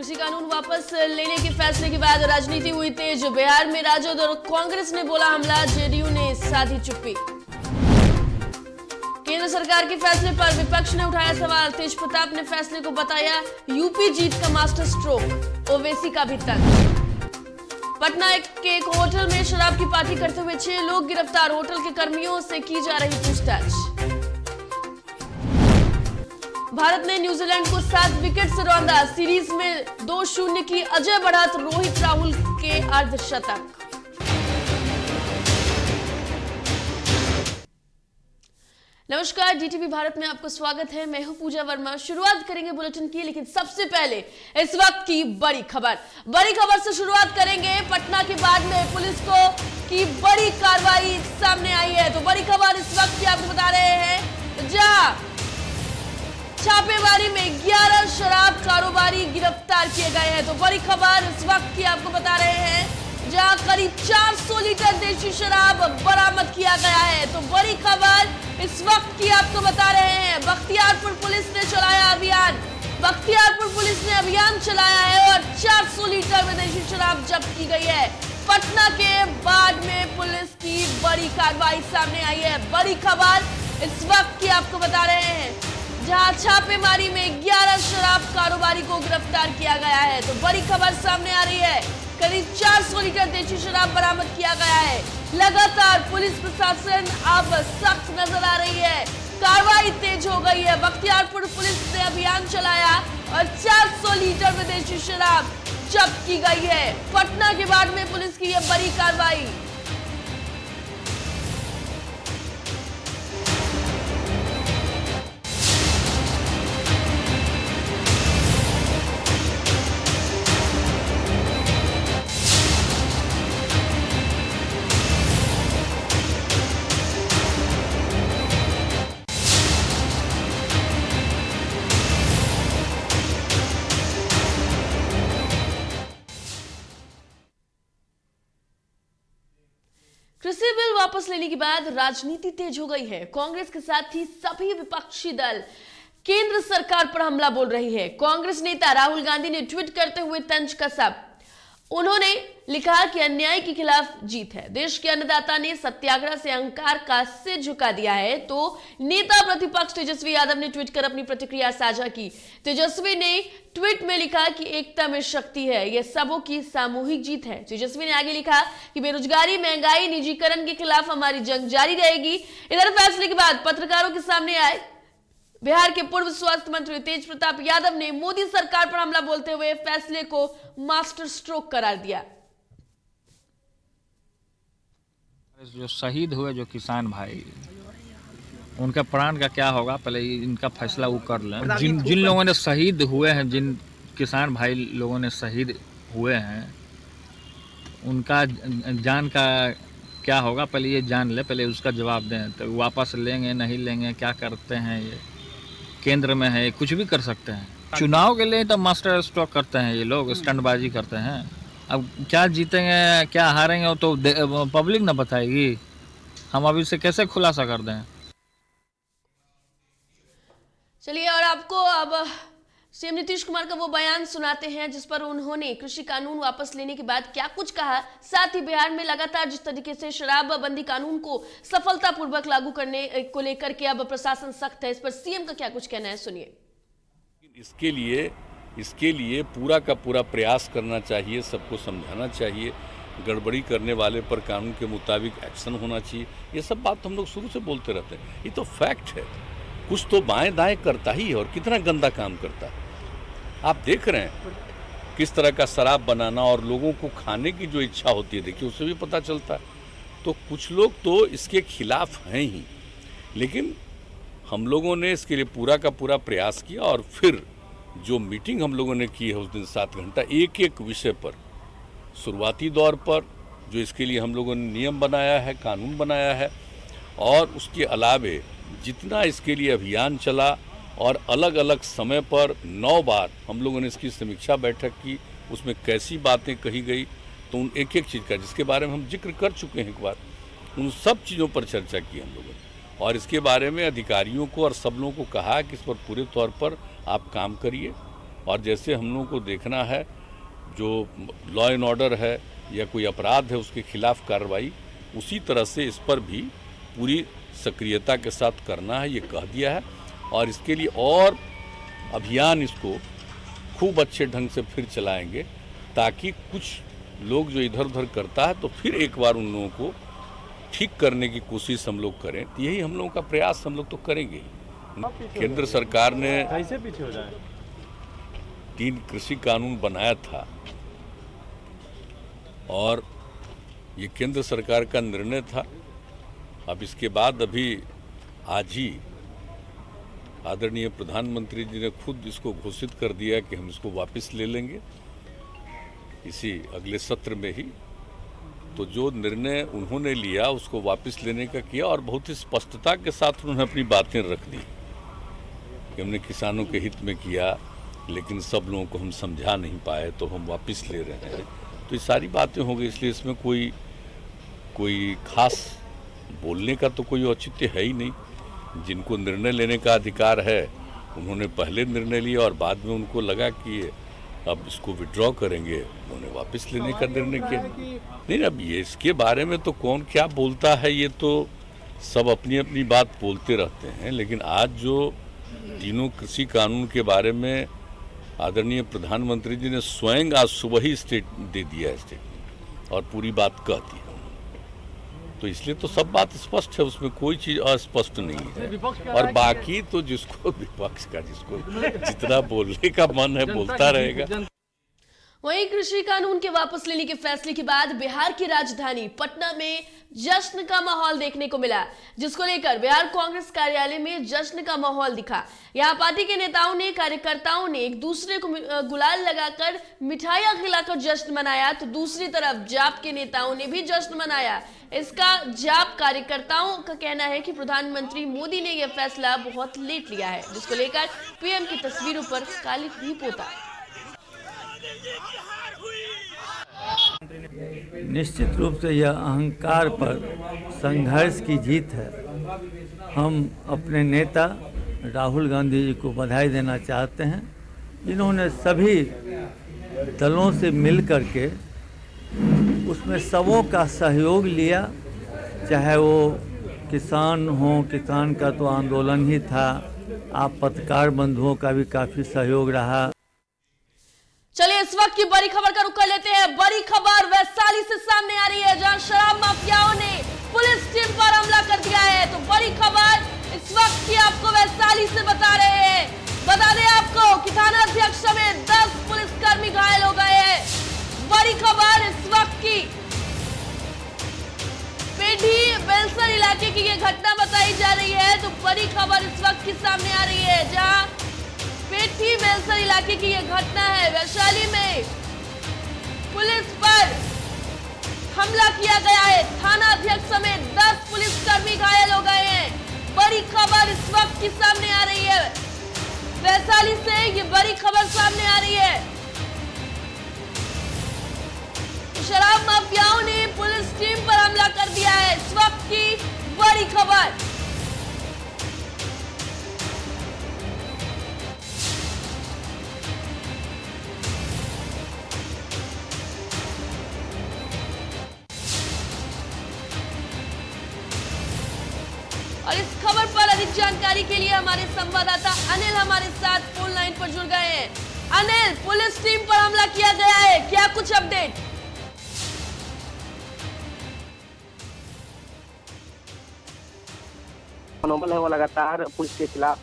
कृषि कानून वापस लेने के फैसले के बाद राजनीति हुई तेज। बिहार में राजद और कांग्रेस ने बोला हमला, जेडीयू ने साधी चुप्पी। केंद्र सरकार के फैसले पर विपक्ष ने उठाया सवाल। तेज प्रताप ने फैसले को बताया यूपी जीत का मास्टर स्ट्रोक, ओवैसी का भी तंज। पटना के एक होटल में शराब की पार्टी करते हुए 6 लोग गिरफ्तार, होटल के कर्मियों से की जा रही पूछताछ। भारत ने न्यूजीलैंड को 7 विकेट से रौंदा, सीरीज में 2-0 की अजय बढ़त, रोहित राहुल के अर्धशतक। नमस्कार, डीटीवी भारत में आपको स्वागत है। मैं हूं पूजा वर्मा। शुरुआत करेंगे बुलेटिन की, लेकिन सबसे पहले इस वक्त की बड़ी खबर से शुरुआत करेंगे। पटना के बाद में पुलिस की बड़ी कार्रवाई सामने आई है। तो बड़ी खबर इस वक्त की आपको बता रहे हैं, जहां छापेमारी में 11 शराब कारोबारी गिरफ्तार किए गए हैं। तो बड़ी खबर इस वक्त की आपको बता रहे हैं, जहां करीब 400 लीटर देशी शराब बरामद किया गया है। तो बड़ी खबर इस वक्त की आपको बता रहे हैं, बख्तियारपुर पुलिस ने चलाया अभियान। बख्तियारपुर पुलिस ने अभियान चलाया है और 400 लीटर विदेशी शराब जब्त की गई है। पटना के बाद में पुलिस की बड़ी कार्रवाई सामने आई है। बड़ी खबर इस वक्त की आपको बता रहे हैं, जहां छापेमारी में 11 शराब कारोबारी को गिरफ्तार किया गया है। तो बड़ी खबर सामने आ रही है, करीब 400 लीटर देशी शराब बरामद किया गया है। लगातार पुलिस प्रशासन अब सख्त नजर आ रही है, कार्रवाई तेज हो गई है। बख्तियारपुर पुलिस ने अभियान चलाया और 400 लीटर विदेशी शराब जब्त की गई है। पटना के बाद में पुलिस की यह बड़ी कार्रवाई। कृषि बिल वापस लेने के बाद राजनीति तेज हो गई है। कांग्रेस के साथ ही सभी विपक्षी दल केंद्र सरकार पर हमला बोल रही है। कांग्रेस नेता राहुल गांधी ने ट्वीट करते हुए तंज कसा। उन्होंने लिखा कि अन्याय के खिलाफ जीत है। देश के अन्नदाता ने सत्याग्रह से अहंकार का सिर झुका दिया है। तो नेता प्रतिपक्ष तेजस्वी यादव ने ट्वीट कर अपनी प्रतिक्रिया साझा की। तेजस्वी ने ट्वीट में लिखा कि एकता में शक्ति है, यह सबों की सामूहिक जीत है। तेजस्वी ने आगे लिखा कि बेरोजगारी, महंगाई, निजीकरण के खिलाफ हमारी जंग जारी रहेगी। इधर फैसले के बाद पत्रकारों के सामने आए बिहार के पूर्व स्वास्थ्य मंत्री तेज प्रताप यादव ने मोदी सरकार पर हमला बोलते हुए फैसले को मास्टर स्ट्रोक करार दिया। जो शहीद हुए जो किसान भाई, उनके प्राण का क्या होगा, पहले इनका फैसला वो कर लें। जिन लोगों ने शहीद हुए हैं, जिन किसान भाई लोगों ने शहीद हुए हैं, उनका जान का क्या होगा, पहले ये जान ले, पहले उसका जवाब दें। तो वापस लेंगे नहीं लेंगे, क्या करते हैं, ये केंद्र में है, कुछ भी कर सकते हैं। चुनाव के लिए तो मास्टर स्ट्रोक करते हैं ये लोग, स्टंटबाजी करते हैं। अब क्या जीतेंगे क्या हारेंगे वो तो पब्लिक ना बताएगी, हम अभी से कैसे खुलासा कर दें। चलिए, और आपको अब सीएम नीतीश कुमार का वो बयान सुनाते हैं जिस पर उन्होंने कृषि कानून वापस लेने के बाद क्या कुछ कहा। साथ ही बिहार में लगातार जिस तरीके से शराबबंदी कानून को सफलतापूर्वक लागू करने को लेकर के अब प्रशासन सख्त है, इस पर सीएम का क्या कुछ कहना है, सुनिए। इसके लिए पूरा का पूरा प्रयास करना चाहिए, सबको समझाना चाहिए, गड़बड़ी करने वाले पर कानून के मुताबिक एक्शन होना चाहिए। ये सब बात हम लोग शुरू से बोलते रहते हैं, ये तो फैक्ट है। कुछ तो बाएं दाएं करता ही है और कितना गंदा काम करता है। आप देख रहे हैं किस तरह का शराब बनाना और लोगों को खाने की जो इच्छा होती है, देखिए उससे भी पता चलता है। तो कुछ लोग तो इसके खिलाफ हैं ही, लेकिन हम लोगों ने इसके लिए पूरा का पूरा प्रयास किया। और फिर जो मीटिंग हम लोगों ने की है उस दिन 7 घंटा एक एक विषय पर, शुरुआती दौर पर जो इसके लिए हम लोगों ने नियम बनाया है, कानून बनाया है, और उसके अलावे जितना इसके लिए अभियान चला और अलग अलग समय पर 9 बार हम लोगों ने इसकी समीक्षा बैठक की, उसमें कैसी बातें कही गई, तो उन एक एक चीज़ का जिसके बारे में हम जिक्र कर चुके हैं एक बार, उन सब चीज़ों पर चर्चा की हम लोगों ने। और इसके बारे में अधिकारियों को और सब लोगों को कहा कि इस पर पूरे तौर पर आप काम करिए और जैसे हम लोगों को देखना है जो लॉ एंड ऑर्डर है या कोई अपराध है उसके खिलाफ कार्रवाई, उसी तरह से इस पर भी पूरी सक्रियता के साथ करना है, ये कह दिया है। और इसके लिए और अभियान इसको खूब अच्छे ढंग से फिर चलाएंगे, ताकि कुछ लोग जो इधर उधर करता है तो फिर एक बार उन लोगों को ठीक करने की कोशिश हम लोग करें। तो यही हम लोगों का प्रयास हम लोग तो करेंगे ही। केंद्र सरकार ने कैसे पीछे हो जाए 3 कृषि कानून बनाया था और ये केंद्र सरकार का निर्णय था। अब इसके बाद अभी आज ही आदरणीय प्रधानमंत्री जी ने खुद इसको घोषित कर दिया कि हम इसको वापस ले लेंगे इसी अगले सत्र में ही। तो जो निर्णय उन्होंने लिया उसको वापस लेने का किया और बहुत ही स्पष्टता के साथ उन्होंने अपनी बातें रख दी कि हमने किसानों के हित में किया, लेकिन सब लोगों को हम समझा नहीं पाए तो हम वापस ले रहे हैं। तो ये सारी बातें हो गई, इसलिए इसमें कोई खास बोलने का तो कोई औचित्य है ही नहीं। जिनको निर्णय लेने का अधिकार है उन्होंने पहले निर्णय लिया और बाद में उनको लगा कि अब इसको विड्रॉ करेंगे, उन्होंने वापस लेने का निर्णय किया। नहीं, अब ये इसके बारे में तो कौन क्या बोलता है, ये तो सब अपनी अपनी बात बोलते रहते हैं। लेकिन आज जो तीनों कृषि कानून के बारे में आदरणीय प्रधानमंत्री जी ने स्वयं आज सुबह ही दे दिया स्टेटमेंट और पूरी बात कह दी, तो इसलिए तो सब बात स्पष्ट है, उसमें कोई चीज़ अस्पष्ट नहीं है। और बाकी तो जिसको विपक्ष का जिसको जितना बोलने का मन है बोलता रहेगा। वहीं कृषि कानून के वापस लेने के फैसले के बाद बिहार की राजधानी पटना में जश्न का माहौल देखने को मिला, जिसको लेकर बिहार कांग्रेस कार्यालय में जश्न का माहौल दिखा। यहां पार्टी के नेताओं ने कार्यकर्ताओं ने एक दूसरे को गुलाल लगाकर मिठाइयां खिलाकर जश्न मनाया, तो दूसरी तरफ जाप के नेताओं ने भी जश्न मनाया। इसका जाप कार्यकर्ताओं का कहना है कि प्रधानमंत्री मोदी ने यह फैसला बहुत लेट लिया है, जिसको लेकर पीएम की तस्वीरों पर कालिख भी पोता। निश्चित रूप से यह अहंकार पर संघर्ष की जीत है। हम अपने नेता राहुल गांधी जी को बधाई देना चाहते हैं, जिन्होंने सभी दलों से मिल करके उसमें सबों का सहयोग लिया, चाहे वो किसान हो, किसान का तो आंदोलन ही था, आप पत्रकार बंधुओं का भी काफ़ी सहयोग रहा। चलिए इस वक्त की बड़ी खबर का रुख कर लेते हैं। बड़ी खबर वैशाली से सामने आ रही है, जहां शराब माफियाओं ने पुलिस टीम पर हमला कर दिया है। तो बड़ी खबर इस वक्त की आपको वैशाली से बता रहे हैं। बता दें आपको कि थाना अध्यक्ष समेत 10 पुलिसकर्मी घायल हो गए हैं। बड़ी खबर इस वक्त की पेढ़ी बेलसर इलाके की ये घटना बताई जा रही है। तो बड़ी खबर इस वक्त की सामने आ रही है, जहां पेठी बेलसर इलाके की यह घटना है। वैशाली में पुलिस पर हमला किया गया है, थाना अध्यक्ष समेत 10 पुलिसकर्मी घायल हो गए हैं। बड़ी खबर इस वक्त की सामने आ रही है, वैशाली से ये बड़ी खबर सामने आ रही है। शराब माफियाओं ने पुलिस टीम पर हमला कर दिया है, इस वक्त की बड़ी खबर। और इस खबर पर अधिक जानकारी के लिए हमारे संवाददाता अनिल हमारे साथ फोन लाइन पर जुड़ गए हैं। अनिल, पुलिस टीम पर हमला किया गया है, क्या कुछ अपडेट? मनोबल है वो लगातार पुलिस के खिलाफ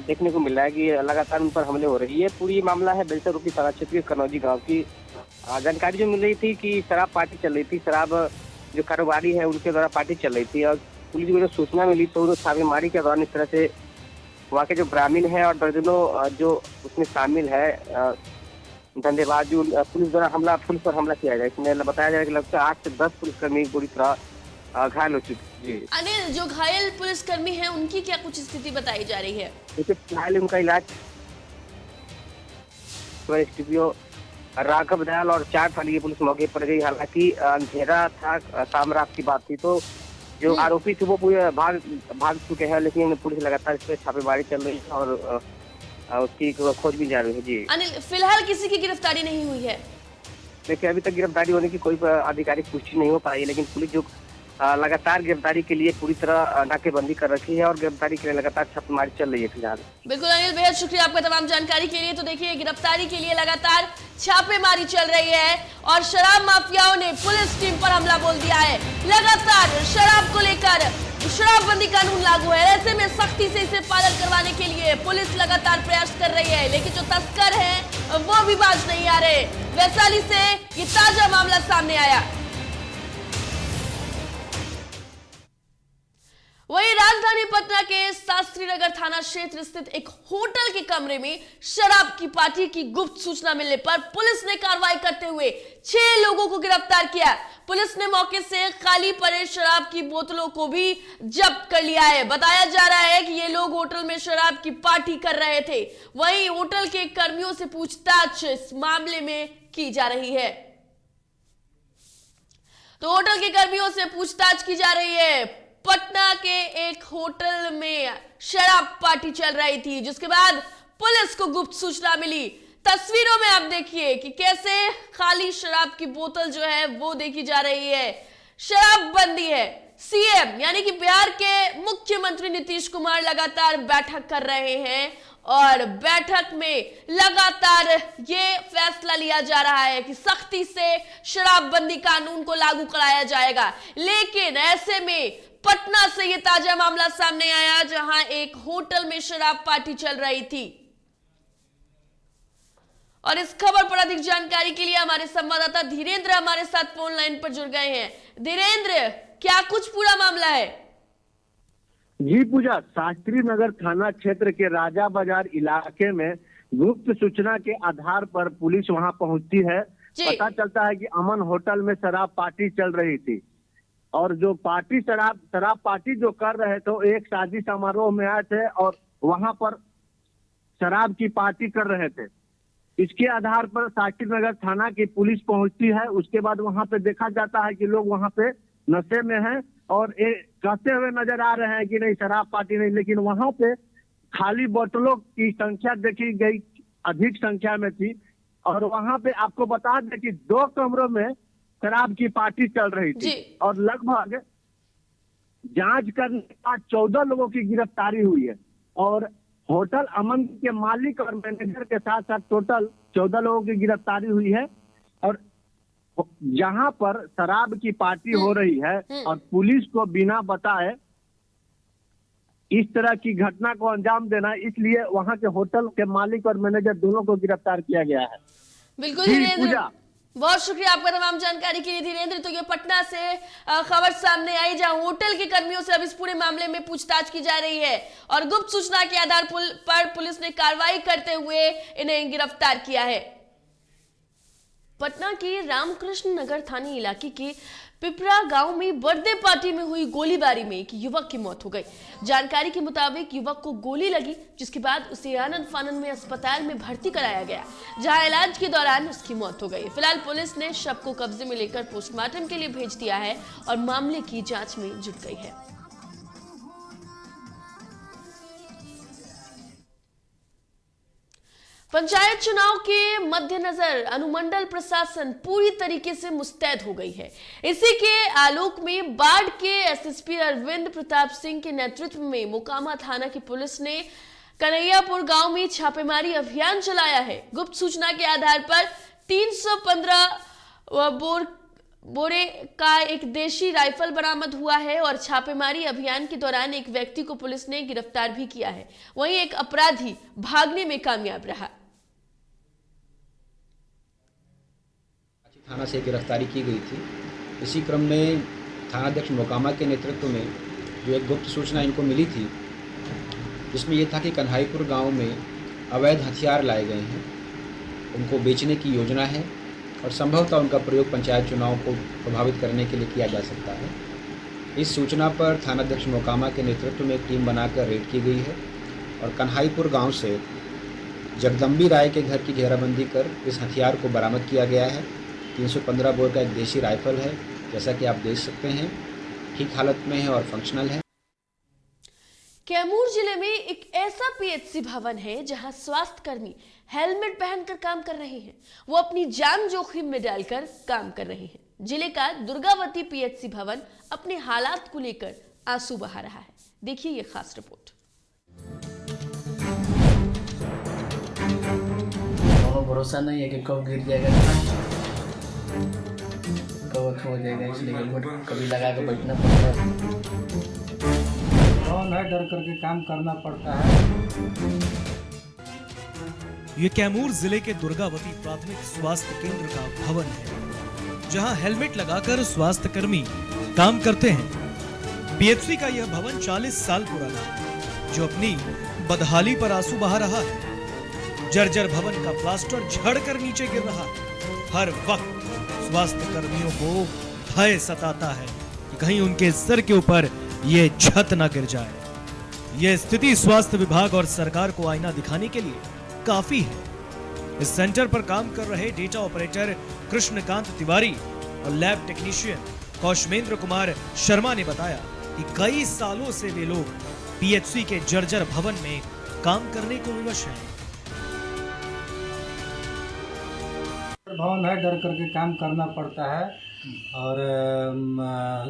देखने को मिल रहा है कि लगातार उन पर हमले हो रही है। पूरी मामला है बेलसर रूपी थाना क्षेत्र के कनौजी गांव की। जानकारी जो मिल रही थी कि शराब पार्टी चल रही थी, शराब जो कारोबारी है उनके द्वारा पार्टी चल रही थी, और पुलिस को जो सूचना मिली तो छापेमारी के दौरान इस तरह से वहाँ के जो ग्रामीण है और दर्जनों जो उसमें शामिल है धंधेबाज, जो पुलिस पर हमला किया जाए। इसमें बताया जाए कि लगभग 8 से 10 पुलिसकर्मी बुरी तरह घायल हो चुके। जी अनिल, जो घायल पुलिसकर्मी हैं उनकी क्या कुछ स्थिति बताई जा रही है? देखिए, फिलहाल उनका इलाज एसडीपीओ राघव दयाल और 4 थाने की पुलिस मौके पर गई। हालांकि अंधेरा था, शाम रात की बात थी, तो जो आरोपी थे वो पूरे भाग चुके हैं, लेकिन पुलिस लगातार इस पर छापेमारी चल रही है और उसकी खोजबीन जारी है। जी अनिल, फिलहाल किसी की गिरफ्तारी नहीं हुई है। देखिए, अभी तक गिरफ्तारी होने की कोई आधिकारिक पुष्टि नहीं हो पाई है, लेकिन पुलिस जो लगातार गिरफ्तारी के लिए पूरी तरह नाकेबंदी कर रखी है और गिरफ्तारी के लिए लगातार छापेमारी चल रही है फिलहाल। बिल्कुल अनिल, बेहद शुक्रिया आपका तमाम जानकारी के लिए। तो देखिए, गिरफ्तारी के लिए लगातार छापेमारी चल रही है और शराब माफियाओं ने पुलिस टीम पर हमला बोल दिया है। लगातार शराब को लेकर शराबबंदी कानून लागू है, ऐसे में सख्ती से इसे पालन करवाने के लिए पुलिस लगातार प्रयास कर रही है, लेकिन जो तस्कर हैं वो भी बाज नहीं आ रहे। वैशाली से ये ताजा मामला सामने आया। वहीं राजधानी पटना के शास्त्री नगर थाना क्षेत्र स्थित एक होटल के कमरे में शराब की पार्टी की गुप्त सूचना मिलने पर पुलिस ने कार्रवाई करते हुए 6 लोगों को गिरफ्तार किया। पुलिस ने मौके से खाली पड़े शराब की बोतलों को भी जब्त कर लिया है। बताया जा रहा है कि ये लोग होटल में शराब की पार्टी कर रहे थे। वहीं होटल के कर्मियों से पूछताछ इस मामले में की जा रही है। तो होटल के कर्मियों से पूछताछ की जा रही है। पटना के एक होटल में शराब पार्टी चल रही थी, जिसके बाद पुलिस को गुप्त सूचना मिली। तस्वीरों में आप देखिए कि कैसे खाली शराब की बोतल जो है वो देखी जा रही है। शराबबंदी है। सीएम यानी कि बिहार के मुख्यमंत्री नीतीश कुमार लगातार बैठक कर रहे हैं और बैठक में लगातार ये फैसला लिया जा रहा है कि सख्ती से शराबबंदी कानून को लागू कराया जाएगा। लेकिन ऐसे में पटना से ये ताजा मामला सामने आया, जहां एक होटल में शराब पार्टी चल रही थी। और इस खबर पर अधिक जानकारी के लिए हमारे संवाददाता धीरेन्द्र हमारे साथ फोन लाइन पर जुड़ गए हैं। धीरेन्द्र, क्या कुछ पूरा मामला है? जी पूजा, शास्त्री नगर थाना क्षेत्र के राजा बाजार इलाके में गुप्त सूचना के आधार पर पुलिस वहां पहुंचती है। पता चलता है कि अमन होटल में शराब पार्टी चल रही थी और जो पार्टी शराब पार्टी जो कर रहे थे एक शादी समारोह में आए थे और वहां पर शराब की पार्टी कर रहे थे। इसके आधार पर शास्त्री नगर थाना की पुलिस पहुंचती है। उसके बाद वहां पे देखा जाता है कि लोग वहां पे नशे में हैं और कहते हुए नजर आ रहे हैं कि नहीं शराब पार्टी नहीं, लेकिन वहां पे खाली बोतलों की संख्या देखी गई अधिक संख्या में थी। और वहां पे आपको बता दें कि 2 कमरों में शराब की पार्टी चल रही थी और लगभग जांच करने के बाद 14 लोगों की गिरफ्तारी हुई है और होटल अमन के मालिक और मैनेजर के साथ साथ टोटल 14 लोगों की गिरफ्तारी हुई है। और जहां पर शराब की पार्टी हो रही है और पुलिस को बिना बताए इस तरह की घटना को अंजाम देना, इसलिए वहां के होटल के मालिक और मैनेजर दोनों को गिरफ्तार किया गया है। बिल्कुल धीरेन्द्र, बहुत शुक्रिया आपका तमाम जानकारी के लिए धीरेन्द्र। तो ये पटना से खबर सामने आई, जहां होटल के कर्मियों से अब इस पूरे मामले में पूछताछ की जा रही है और गुप्त सूचना के आधार पर पुलिस ने कार्रवाई करते हुए इन्हें गिरफ्तार किया है। पटना के रामकृष्ण नगर थाने इलाके के पिपरा गांव में बर्थडे पार्टी में हुई गोलीबारी में एक युवक की मौत हो गई। जानकारी के मुताबिक युवक को गोली लगी, जिसके बाद उसे आनंद फानंद में अस्पताल में भर्ती कराया गया, जहां इलाज के दौरान उसकी मौत हो गई। फिलहाल पुलिस ने शव को कब्जे में लेकर पोस्टमार्टम के लिए भेज दिया है और मामले की जांच में जुट गई है। पंचायत चुनाव के मद्देनजर अनुमंडल प्रशासन पूरी तरीके से मुस्तैद हो गई है। इसी के आलोक में बाढ़ के एसएसपी अरविंद प्रताप सिंह के नेतृत्व में मोकामा थाना की पुलिस ने कन्हैयापुर गांव में छापेमारी अभियान चलाया है। गुप्त सूचना के आधार पर 315 बोरे का एक देशी राइफल बरामद हुआ है और छापेमारी अभियान के दौरान एक व्यक्ति को पुलिस ने गिरफ्तार भी किया है। वहीं एक अपराधी भागने में कामयाब रहा। थाना से गिरफ्तारी की गई थी। इसी क्रम में थानाध्यक्ष मोकामा के नेतृत्व में जो एक गुप्त सूचना इनको मिली थी, जिसमें ये था कि कन्हाईपुर गांव में अवैध हथियार लाए गए हैं, उनको बेचने की योजना है और संभवतः उनका प्रयोग पंचायत चुनाव को प्रभावित करने के लिए किया जा सकता है। इस सूचना पर थानाध्यक्ष मोकामा के नेतृत्व में एक टीम बनाकर रेड की गई है और कन्हाईपुर गाँव से जगदम्बी राय के घर की घेराबंदी कर इस हथियार को बरामद किया गया है। 315 बोर का एक देशी राइफल है, जैसा कि आप देख सकते हैं, ठीक हालत में है और फंक्शनल है। कैमूर जिले में एक ऐसा पीएचसी भवन है जहां स्वास्थ्यकर्मी हेलमेट पहनकर काम कर रहे हैं। वो अपनी जान जोखिम में डालकर काम कर रहे हैं। जिले का दुर्गावती पीएचसी भवन अपने हालात को लेकर आंसू बहा रहा है। देखिए ये खास रिपोर्ट। भरोसा नहीं है कि कब गिर जाएगा, कब हो जाएगा, इसलिए हेलमेट कभी लगा के बैठना पड़ता है। कौन है, डर करके काम करना पड़ता है। ये कैमूर जिले के दुर्गावती प्राथमिक स्वास्थ्य केंद्र का भवन है, जहां हेलमेट लगाकर स्वास्थ्यकर्मी काम करते हैं। पीएचसी का यह भवन 40 साल पुराना है, जो अपनी बदहाली पर आंसू बहा रहा है। जर्जर भवन का प्लास्टर झड़कर नीचे गिर रहा है। हर वक्त स्वास्थ्य कर्मियों को भय सताता है कि कहीं उनके सर के ऊपर ये छत न गिर जाए। यह स्थिति स्वास्थ्य विभाग और सरकार को आईना दिखाने के लिए काफी है। इस सेंटर पर काम कर रहे डेटा ऑपरेटर कृष्णकांत तिवारी और लैब टेक्नीशियन कौशमेंद्र कुमार शर्मा ने बताया कि कई सालों से वे लोग पीएचसी के जर्जर भवन में काम करने को विवश हैं। भवन है, डर करके काम करना पड़ता है। और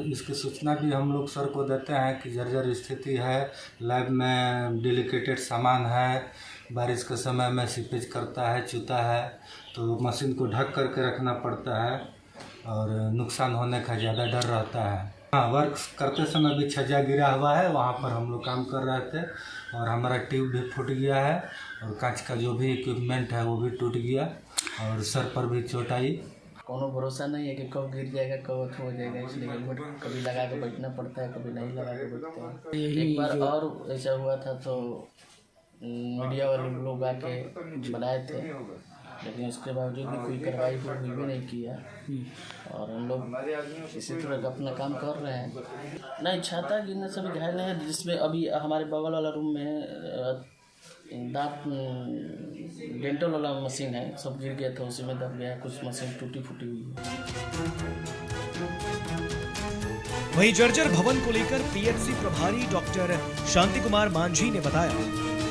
इसकी सूचना भी हम लोग सर को देते हैं कि जर्जर स्थिति है, लैब में डेलिकेटेड सामान है, बारिश के समय में सीपेज करता है, चूता है, तो मशीन को ढक करके रखना पड़ता है और नुकसान होने का ज़्यादा डर रहता है। हाँ, वर्क करते समय भी छज्जा गिरा हुआ है, वहाँ पर हम लोग काम कर रहे थे और हमारा ट्यूब भी फूट गया है और कांच का जो भी इक्विपमेंट है वो भी टूट गया और सर पर भी चोट आई। कोनो भरोसा नहीं है कि कब गिर जाएगा, कब हो जाएगा, इसलिए हेलमेट कभी लगा के बैठना पड़ता है, कभी नहीं लगा के बैठते हैं। एक बार और ऐसा हुआ था तो मीडिया वाले लोग आके बनाए थे, लेकिन उसके बावजूद भी कोई कार्रवाई हुई भी नहीं किया और हम लोग इसी तरह अपना काम कर रहे हैं। नहीं, छाता गिरने से भी घायल नहीं है, जिसमें अभी हमारे बगल वाला रूम में दांत डेंटल वाला मशीन है, सब गिर गया था, उसी में दब गया है, कुछ मशीन टूटी फूटी हुई है। वहीं जर्जर भवन को लेकर पीएचसी प्रभारी डॉक्टर शांति कुमार मांझी ने बताया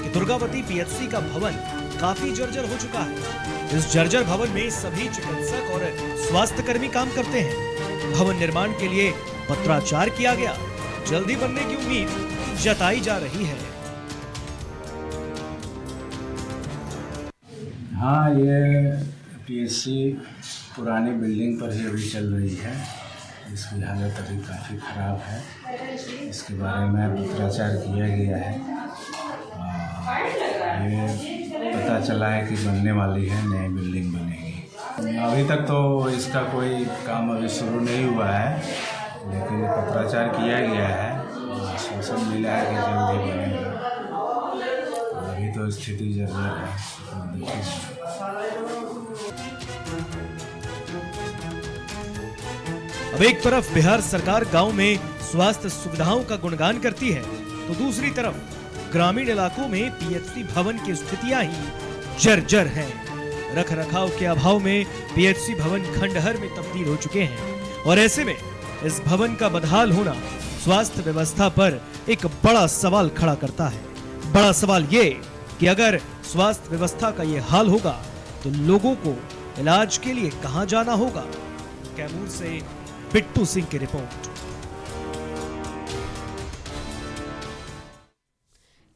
कि दुर्गावती पीएचसी का भवन काफी जर्जर हो चुका है। इस जर्जर भवन में सभी चिकित्सक और स्वास्थ्यकर्मी काम करते हैं। भवन निर्माण के लिए पत्राचार किया गया, जल्दी बनने की उम्मीद जताई जा रही है। हाँ, ये पीएचसी पुरानी बिल्डिंग पर ही अभी चल रही है। इसकी हालत अभी काफ़ी ख़राब है। इसके बारे में पत्राचार किया गया है। ये पता चला है कि बनने वाली है, नई बिल्डिंग बनेगी। अभी तक तो इसका कोई काम अभी शुरू नहीं हुआ है, लेकिन पत्राचार किया गया है, आश्वासन मिला है कि जल्द ही बनेगा। अभी तो स्थिति जर्जर है। अब एक तरफ बिहार सरकार गांव में स्वास्थ्य सुविधाओं का गुणगान करती है, तो दूसरी तरफ ग्रामीण इलाकों में पीएचसी भवन की स्थितियां ही जर्जर हैं। रख रखाव के अभाव में पीएचसी भवन खंडहर में तब्दील हो चुके हैं और ऐसे में इस भवन का बदहाल होना स्वास्थ्य व्यवस्था पर एक बड़ा सवाल खड़ा करता है। बड़ा सवाल ये कि अगर स्वास्थ्य व्यवस्था का ये हाल होगा तो लोगों को इलाज के लिए कहां जाना होगा। कैमूर से बिट्टू सिंह की रिपोर्ट।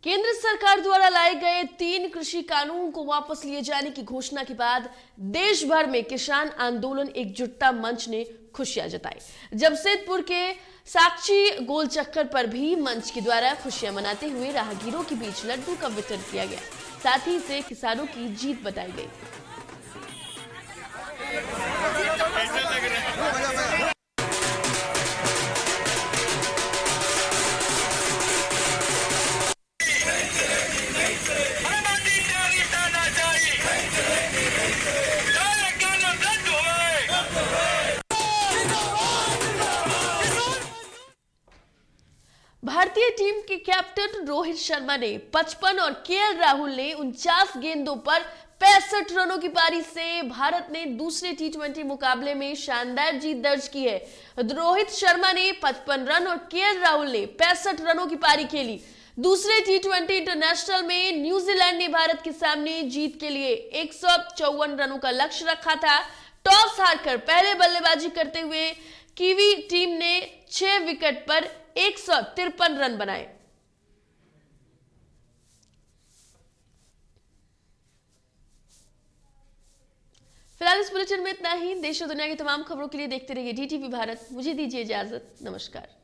केंद्र सरकार द्वारा लाए गए 3 कृषि कानून को वापस लिए जाने की घोषणा के बाद देश भर में किसान आंदोलन एकजुटता मंच ने खुशियां जताई। जमशेदपुर के साक्षी गोल चक्कर पर भी मंच के द्वारा खुशियां मनाते हुए राहगीरों के बीच लड्डू का वितरण किया गया, साथ ही इसे किसानों की जीत बताई गई। भारतीय टीम के कैप्टन रोहित शर्मा ने 55 और केएल राहुल ने 49 गेंदों पर 65 रनों की पारी से भारत ने दूसरे टी20 मुकाबले में शानदार जीत दर्ज की है। रोहित शर्मा ने 55 रन और केएल राहुल ने 65 रनों की पारी खेली। दूसरे T20 इंटरनेशनल में न्यूजीलैंड ने भारत के सामने जीत के लिए 154 रनों का लक्ष्य रखा था। टॉस हारकर पहले बल्लेबाजी करते हुए कीवी टीम ने 6 विकेट पर 153 रन बनाए। फिलहाल इस बुलेटिन में इतना ही। देश और दुनिया की तमाम खबरों के लिए देखते रहिए DTV भारत। मुझे दीजिए इजाजत। नमस्कार।